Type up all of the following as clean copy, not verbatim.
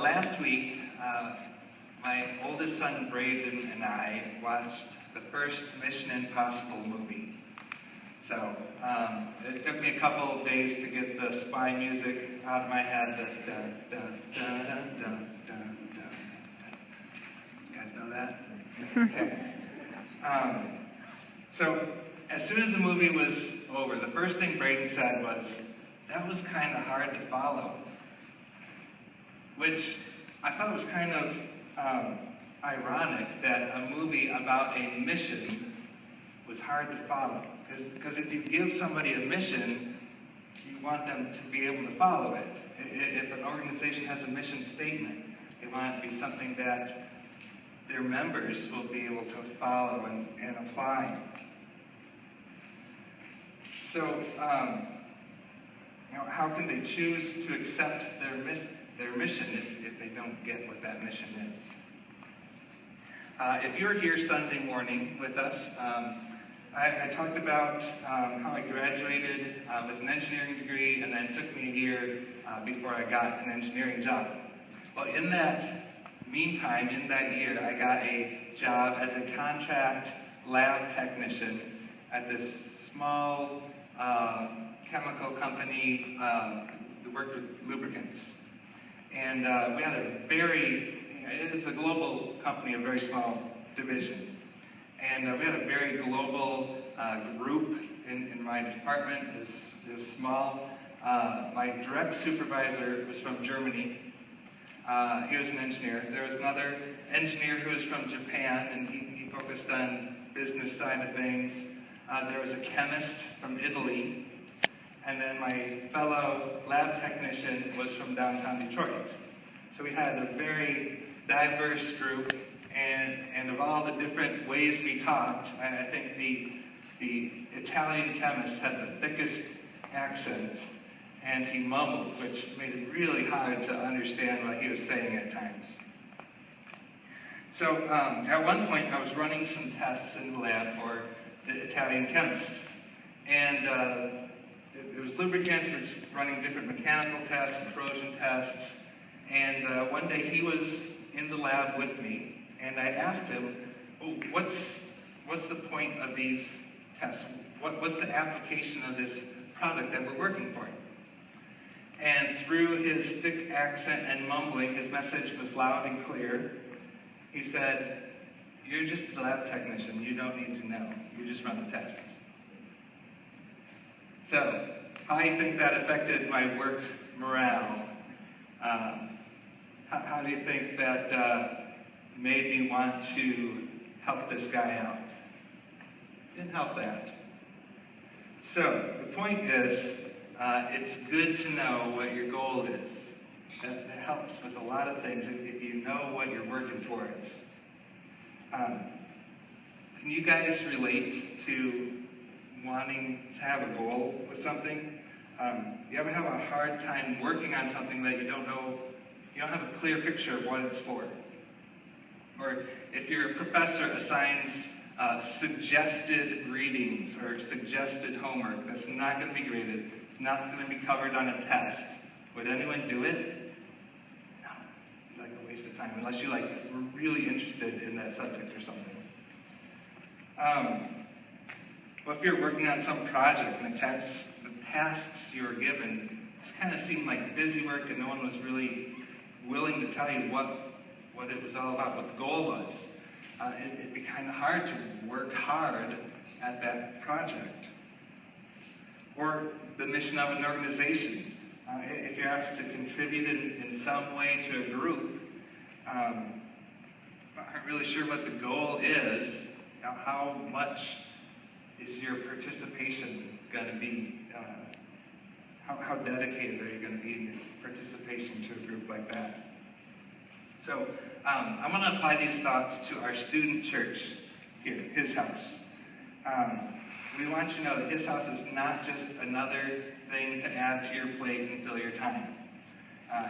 Last week, my oldest son Braden and I watched the first Mission Impossible movie. So it took me a couple of days to get the spy music out of my head. The dun, dun, dun, dun, dun, dun, dun. You guys know that? Okay. So as soon as the movie was over, the first thing Braden said was, "That was kind of hard to follow." Which I thought was kind of ironic that a movie about a mission was hard to follow. Because if you give somebody a mission, you want them to be able to follow it. If an organization has a mission statement, they want it to be something that their members will be able to follow and apply. So, how can they choose to accept their mission if they don't get what that mission is? If you're here Sunday morning with us, I talked about how I graduated with an engineering degree, and then it took me a year before I got an engineering job. Well, in that meantime, in that year, I got a job as a contract lab technician at this small chemical company that worked with lubricants. And we had it is a global company, a very small division. And we had a very global group in my department. It was small. My direct supervisor was from Germany. He was an engineer. There was another engineer who was from Japan, and he focused on business side of things. There was a chemist from Italy. And then my fellow lab technician was from downtown Detroit. So we had a very diverse group, and of all the different ways we talked, I think the Italian chemist had the thickest accent, and he mumbled, which made it really hard to understand what he was saying at times. So at one point, I was running some tests in the lab for the Italian chemist. And there was lubricants, we were running different mechanical tests and corrosion tests. And one day he was in the lab with me, and I asked him, "Oh, what's the point of these tests? What's the application of this product that we're working for?" And through his thick accent and mumbling, his message was loud and clear. He said, "You're just a lab technician. You don't need to know. You just run the tests." So, how do you think that affected my work morale? How do you think that made me want to help this guy out? Didn't help that. So, the point is, it's good to know what your goal is. That helps with a lot of things if you know what you're working towards. Can you guys relate to wanting to have a goal with something? You ever have a hard time working on something that you don't have a clear picture of what it's for? Or if your professor assigns suggested readings or suggested homework that's not going to be graded, it's not going to be covered on a test, would anyone do it? No. It's like a waste of time, unless you were really interested in that subject or something. Well, if you're working on some project and the tasks you were given just kind of seemed like busy work and no one was really willing to tell you what it was all about, what the goal was, it'd be kind of hard to work hard at that project. Or the mission of an organization. If you're asked to contribute in some way to a group, aren't really sure what the goal is, how much is your participation going to be? How dedicated are you going to be in your participation to a group like that? So I want to apply these thoughts to our student church here, His House. We want you to know that His House is not just another thing to add to your plate and fill your time.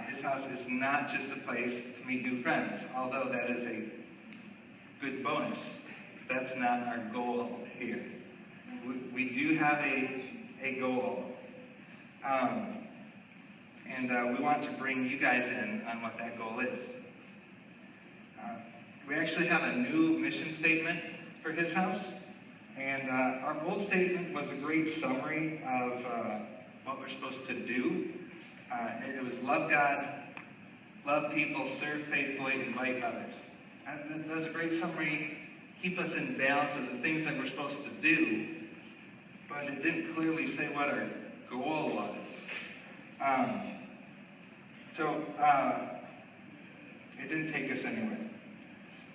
His House is not just a place to meet new friends, although that is a good bonus. That's not our goal here. We do have a goal. And we want to bring you guys in on what that goal is. We actually have a new mission statement for His House. And our bold statement was a great summary of what we're supposed to do. It was love God, love people, serve faithfully, invite others. And that was a great summary, keep us in balance of the things that we're supposed to do, but it didn't clearly say what our goal was. It didn't take us anywhere.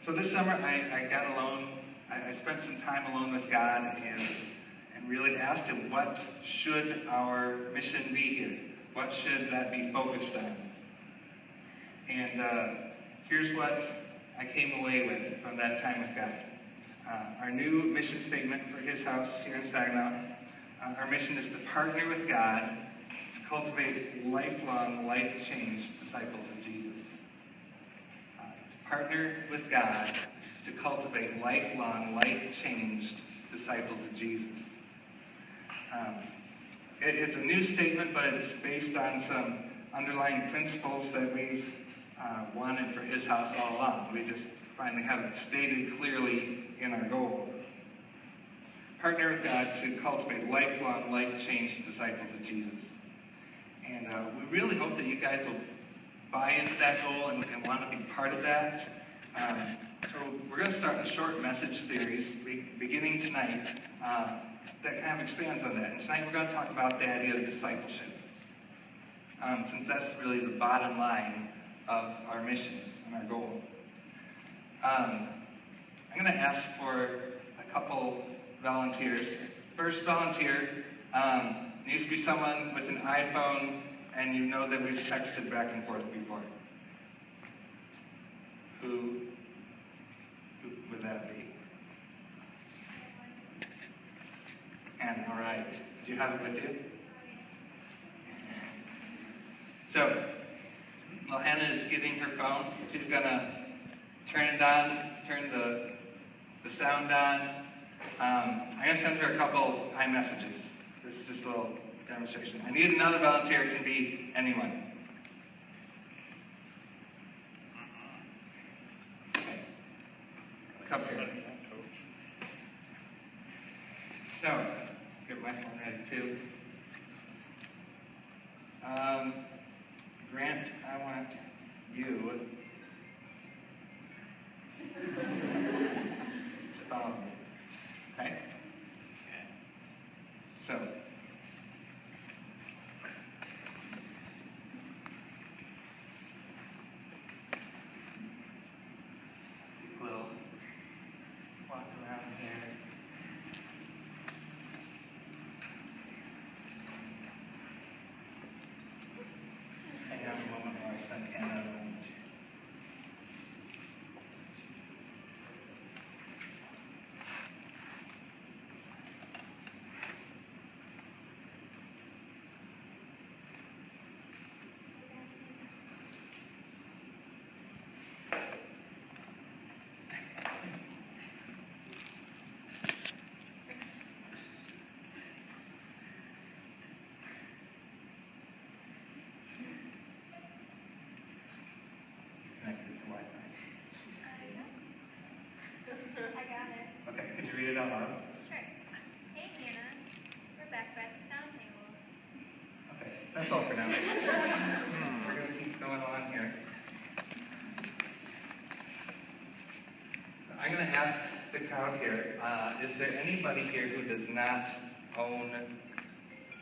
So this summer I got alone. I spent some time alone with God and really asked Him, what should our mission be here? What should that be focused on? And here's what I came away with from that time with God. Our new mission statement for His House here in Saginaw. Our mission is to partner with God to cultivate lifelong, life-changed disciples of Jesus. To partner with God to cultivate lifelong, life-changed disciples of Jesus. It's a new statement, but it's based on some underlying principles that we've wanted for His House all along. We just finally have it stated clearly in our goal. Partner with God to cultivate lifelong, life-changed disciples of Jesus. And we really hope that you guys will buy into that goal and want to be part of that. So we're going to start a short message series beginning tonight that kind of expands on that. And tonight we're going to talk about the idea of discipleship, since that's really the bottom line of our mission and our goal. I'm going to ask for a couple volunteers. First volunteer needs to be someone with an iPhone and you know that we've texted back and forth before. Who would that be? And all right. Do you have it with you? So, while Hannah is getting her phone, she's going to turn it on, turn the sound on. I'm going to send her a couple iMessages. This is just a little demonstration. I need another volunteer. It can be anyone. Okay. Come here. So, get my phone ready too. Grant, I want you to follow me. Okay? So, we'll walk around here. Hang on a moment while I send Hannah a message. I got it. Okay, could you read it out loud? Sure. Hey, Hannah. We're back by the sound table. Okay, that's all for now. We're going to keep going on here. I'm going to ask the crowd here, is there anybody here who does not own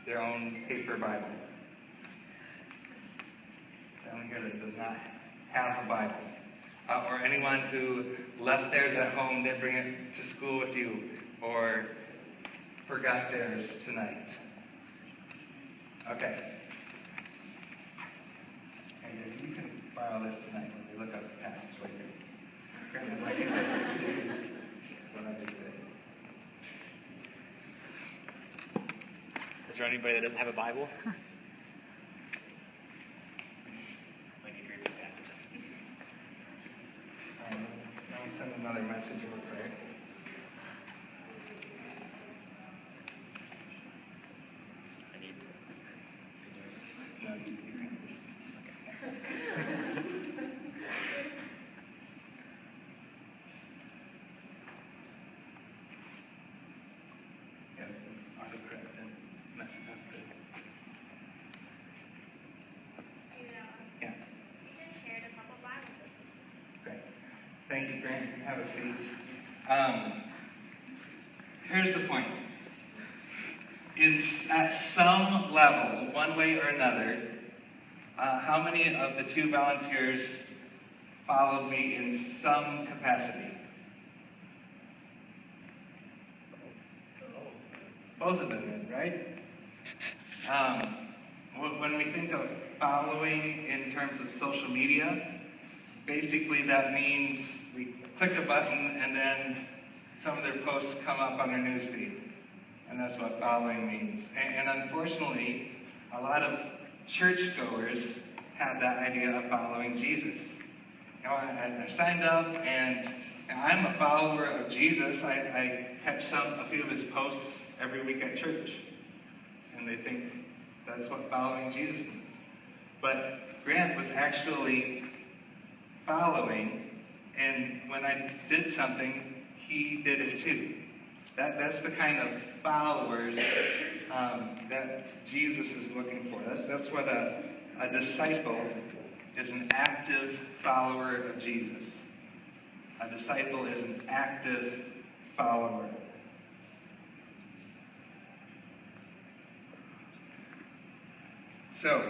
their own paper Bible? Anyone here that does not have a Bible? Or anyone who left theirs at home, didn't bring it to school with you, or forgot theirs tonight? Okay. And you can borrow this tonight when we look up the passage later. What I just said. Is there anybody that doesn't have a Bible? I need to read the passages. I'll send another message real quick. I need to. No, you can. Thank you, Grant. You can have a seat. Here's the point. At some level, one way or another, how many of the two volunteers followed me in some capacity? Both of them did, right? When we think of following in terms of social media, basically that means we click a button and then some of their posts come up on our newsfeed. And that's what following means. And unfortunately, a lot of churchgoers have that idea of following Jesus. I signed up and I'm a follower of Jesus. I catch a few of his posts every week at church. And they think that's what following Jesus means. But Grant was actually following, and when I did something, he did it too. That's the kind of followers that Jesus is looking for. That's what a disciple is, an active follower of Jesus. A disciple is an active follower. So,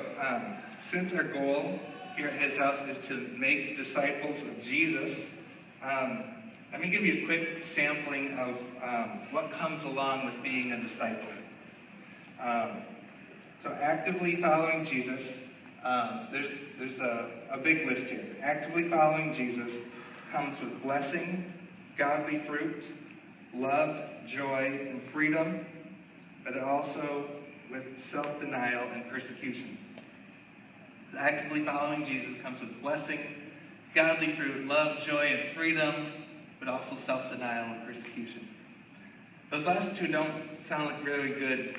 since our goal here at His House is to make disciples of Jesus, let me give you a quick sampling of what comes along with being a disciple. So actively following Jesus, there's a big list here. Actively following Jesus comes with blessing, godly fruit, love, joy, and freedom, but also with self-denial and persecution. Actively following Jesus comes with blessing, godly fruit, love, joy, and freedom, but also self-denial and persecution. Those last two don't sound like a really good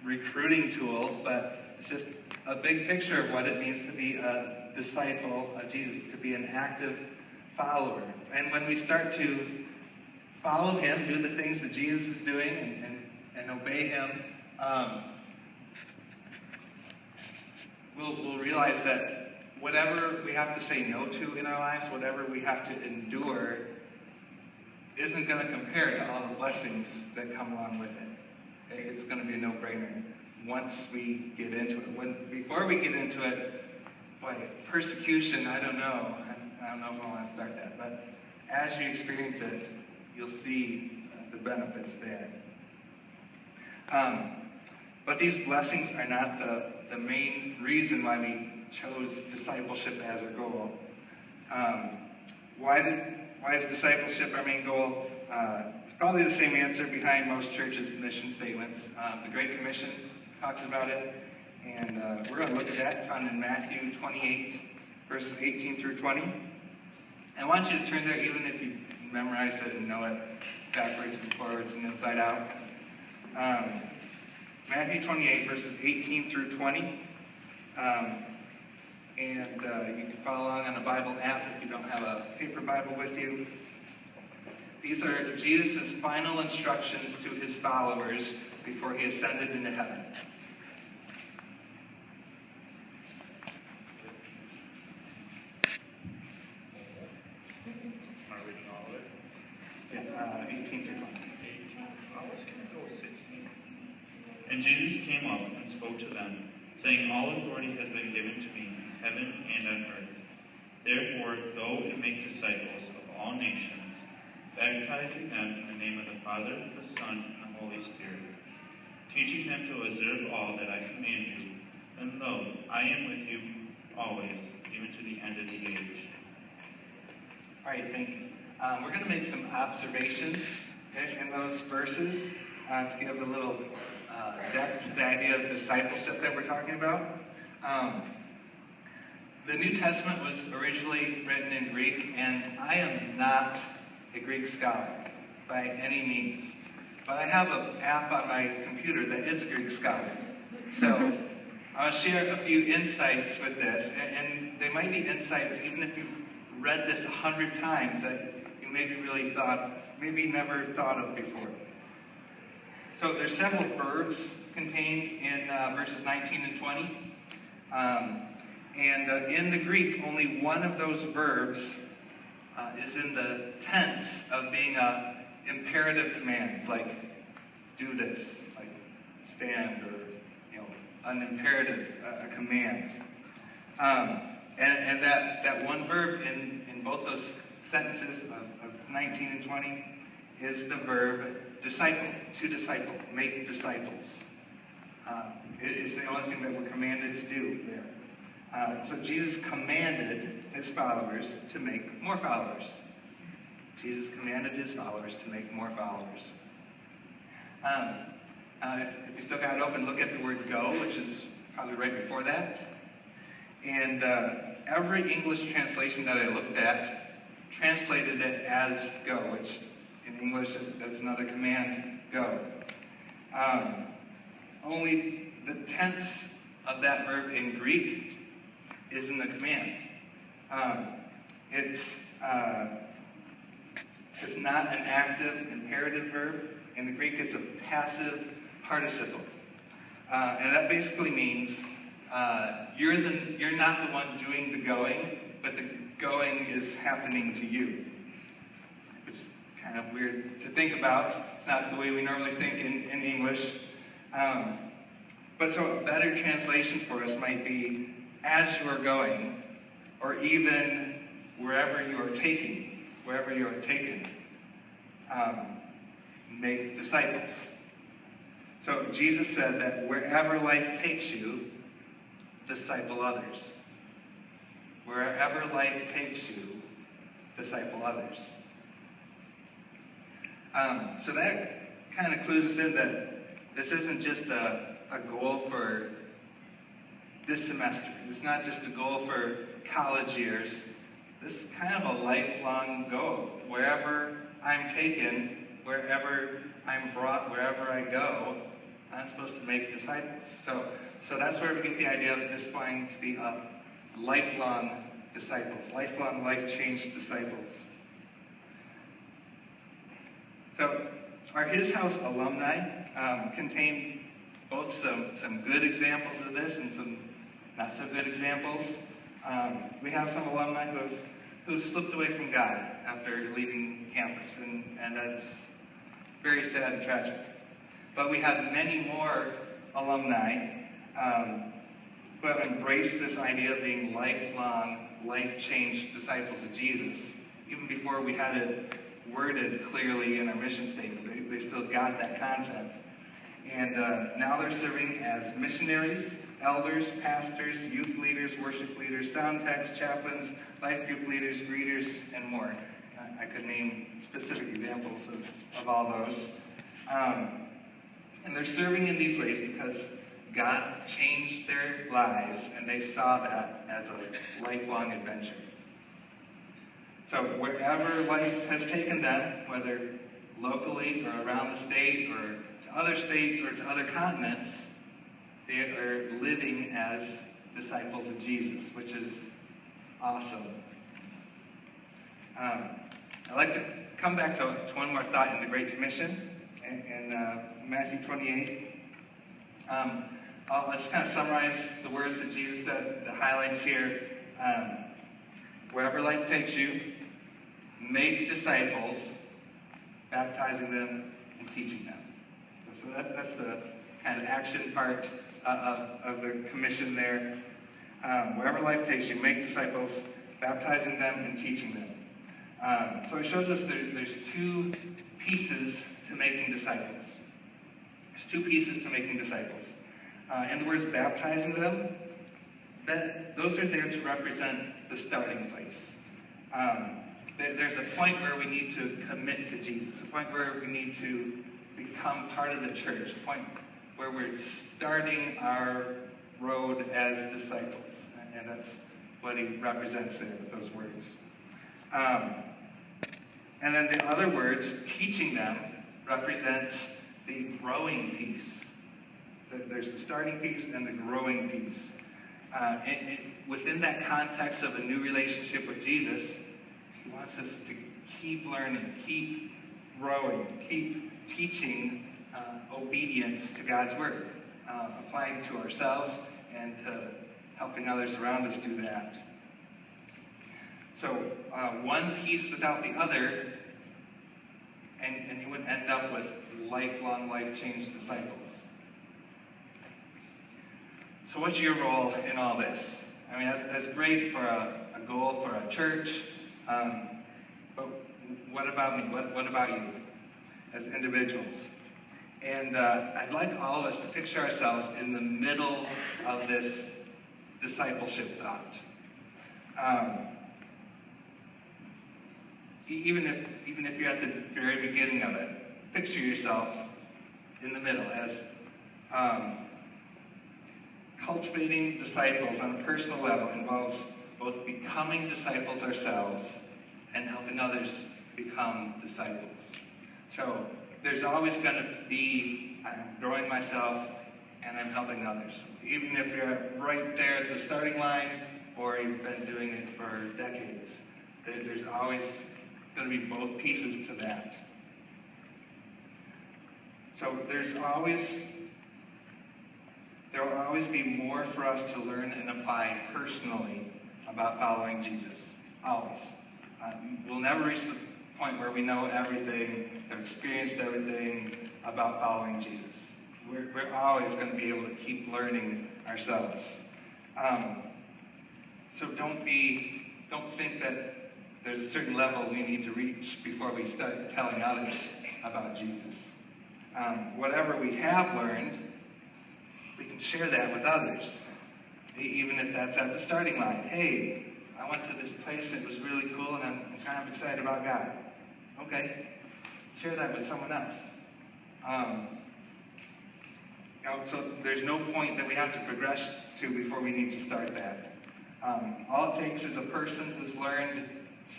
recruiting tool, but it's just a big picture of what it means to be a disciple of Jesus, to be an active follower. And when we start to follow him, do the things that Jesus is doing, and obey him, we'll realize that whatever we have to say no to in our lives, whatever we have to endure, isn't going to compare to all the blessings that come along with it. It's going to be a no-brainer once we get into it. Before we get into it, boy, persecution, I don't know. I don't know if I want to start that. But as you experience it, you'll see the benefits there. But these blessings are not the main reason why we chose discipleship as our goal. Why is discipleship our main goal? It's probably the same answer behind most churches' mission statements. The Great Commission talks about it, and we're going to look at that. It's found in Matthew 28, verses 18 through 20. I want you to turn there even if you memorize it and know it backwards and forwards and inside out. Matthew 28, verses 18 through 20. And you can follow along on a Bible app if you don't have a paper Bible with you. These are Jesus' final instructions to his followers before he ascended into heaven. Are we reading all of it? Yeah, 18 through 20. I was going to go with 16. And Jesus came up and spoke to them, saying, "All authority has been given to me in heaven and on earth. Therefore, go and make disciples of all nations, baptizing them in the name of the Father, the Son, and the Holy Spirit, teaching them to observe all that I command you. And lo, I am with you always, even to the end of the age." All right, thank you. We're going to make some observations in those verses to give a little depth to the idea of discipleship that we're talking about. The New Testament was originally written in Greek, and I am not a Greek scholar by any means. But I have an app on my computer that is a Greek scholar. So I'll share a few insights with this, and they might be insights even if you've read this 100 times that you maybe never thought of before. So there's several verbs contained in verses 19 and 20. And in the Greek, only one of those verbs is in the tense of being a imperative command, like do this, like stand, or an imperative, a command. And that one verb in both those sentences of 19 and 20 is the verb disciple, to disciple, make disciples. It is the only thing that we're commanded to do there. So Jesus commanded his followers to make more followers. Jesus commanded his followers to make more followers. If you still got it open, look at the word go, which is probably right before that. And every English translation that I looked at translated it as go, which in English, that's another command, go. Only the tense of that verb in Greek is in the command. It's not an active imperative verb. In the Greek, it's a passive participle. And that basically means you're not the one doing the going, but the going is happening to you. Which is kind of weird to think about. It's not the way we normally think in English. But so a better translation for us might be, as you are going, or even wherever you are taking, make disciples. So Jesus said that wherever life takes you, disciple others. Wherever life takes you, disciple others. So that kind of clues us in that this isn't just a goal for this semester. It's not just a goal for college years. This is kind of a lifelong goal. Wherever I'm taken, wherever I'm brought, wherever I go, I'm supposed to make disciples. So that's where we get the idea of this going to be a lifelong disciples, lifelong life-changed disciples. So our His House alumni contain both some good examples of this and some not so good examples. We have some alumni who've slipped away from God after leaving campus, and that's very sad and tragic. But we have many more alumni who have embraced this idea of being lifelong, life-changed disciples of Jesus. Even before we had it worded clearly in our mission statement, they still got that concept. And now they're serving as missionaries, elders, pastors, youth leaders, worship leaders, sound techs, chaplains, life group leaders, greeters, and more. I could name specific examples of all those. And they're serving in these ways because God changed their lives, and they saw that as a lifelong adventure. So wherever life has taken them, whether locally or around the state or to other states or to other continents, they are living as disciples of Jesus, which is awesome. I'd like to come back to one more thought in the Great Commission in Matthew 28. I'll just kind of summarize the words that Jesus said, the highlights here. Wherever life takes you, make disciples, baptizing them and teaching them. So that's the kind of action part of the commission there. Wherever life takes you, make disciples, baptizing them and teaching them. So it shows us there's two pieces to making disciples. There's two pieces to making disciples. In the words baptizing them, those are there to represent the starting place. There's a point where we need to commit to Jesus, a point where we need to become part of the church, a point where we're starting our road as disciples. And that's what he represents there with those words. And then the other words, teaching them, represents the growing piece. There's the starting piece and the growing piece. Within that context of a new relationship with Jesus, he wants us to keep learning, keep growing, keep teaching obedience to God's word, applying to ourselves and to helping others around us do that. So one piece without the other, and you would end up with lifelong, life-changed disciples. So what's your role in all this? I mean, that's great for a goal for a church, but what about me? What about you as individuals? And I'd like all of us to picture ourselves in the middle of this discipleship thought. Even if you're at the very beginning of it, picture yourself in the middle as cultivating disciples on a personal level involves both becoming disciples ourselves and helping others become disciples. So there's always going to be, I'm growing myself and I'm helping others. Even if you're right there at the starting line or you've been doing it for decades, there's always going to be both pieces to that. So there will always be more for us to learn and apply personally about following Jesus. Always. We'll never reach the point where we know everything or experienced everything about following Jesus. We're always going to be able to keep learning ourselves. So don't think that there's a certain level we need to reach before we start telling others about Jesus. Whatever we have learned, we can share that with others, even if that's at the starting line. Hey, I went to this place and it was really cool and I'm kind of excited about God. Okay, share that with someone else. So there's no point that we have to progress to before we need to start that. All it takes is a person who's learned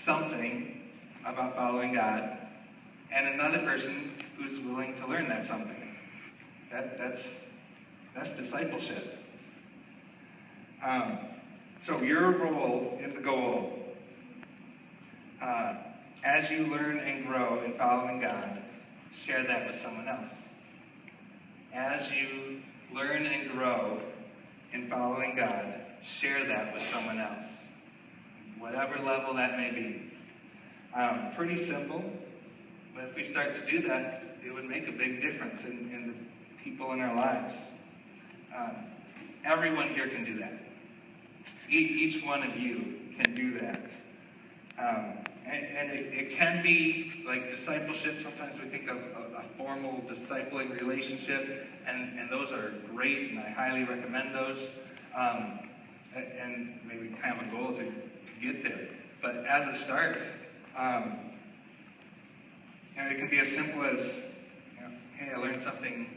something about following God and another person who's willing to learn that something. That's discipleship. So your role in the goal, as you learn and grow in following God, share that with someone else. As you learn and grow in following God, share that with someone else. Whatever level that may be. Pretty simple, but if we start to do that, it would make a big difference in the people in our lives. Everyone here can do that. Each one of you can do that. And it can be like discipleship. Sometimes we think of a formal discipling relationship, and those are great, and I highly recommend those. And maybe kind of a goal to get there. But as a start, it can be as simple as, hey, I learned something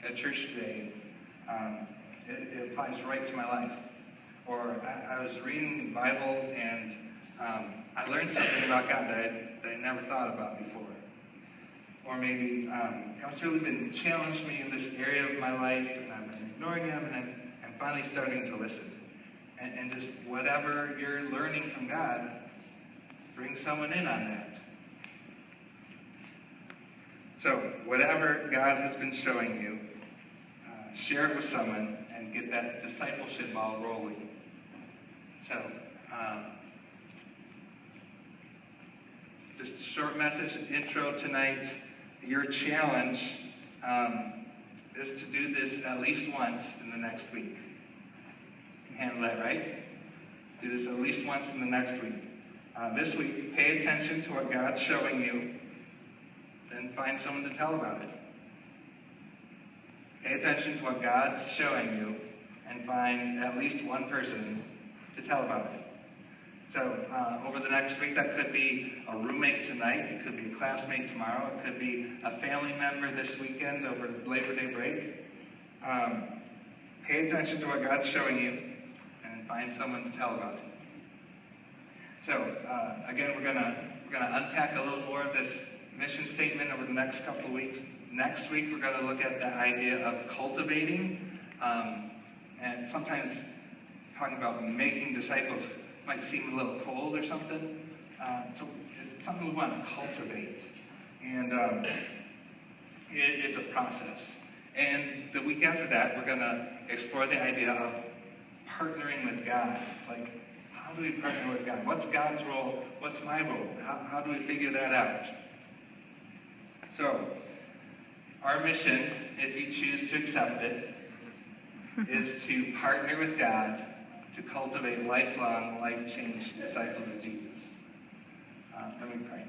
at church today. It applies right to my life. Or I was reading the Bible and I learned something about God that I never thought about before. Or maybe God's really been challenged me in this area of my life and I've been ignoring Him and I'm finally starting to listen. And just whatever you're learning from God, bring someone in on that. So whatever God has been showing you, share it with someone and get that discipleship ball rolling. So, just a short message, intro tonight. Your challenge is to do this at least once in the next week. You can handle that, right? Do this at least once in the next week. This week, pay attention to what God's showing you, then find someone to tell about it. Pay attention to what God's showing you, and find at least one person to tell about it. So over the next week, that could be a roommate tonight, it could be a classmate tomorrow, it could be a family member this weekend over Labor Day break. Pay attention to what God's showing you, and find someone to tell about it. So again, we're gonna unpack a little more of this mission statement over the next couple of weeks. Next week, we're going to look at the idea of cultivating, and sometimes talking about making disciples might seem a little cold or something. So it's something we want to cultivate, and it's a process. And the week after that, we're going to explore the idea of partnering with God. Like, How do we partner with God? What's God's role? What's my role? How do we figure that out? So, our mission, if you choose to accept it, is to partner with God to cultivate lifelong, life-changed disciples of Jesus. Let me pray.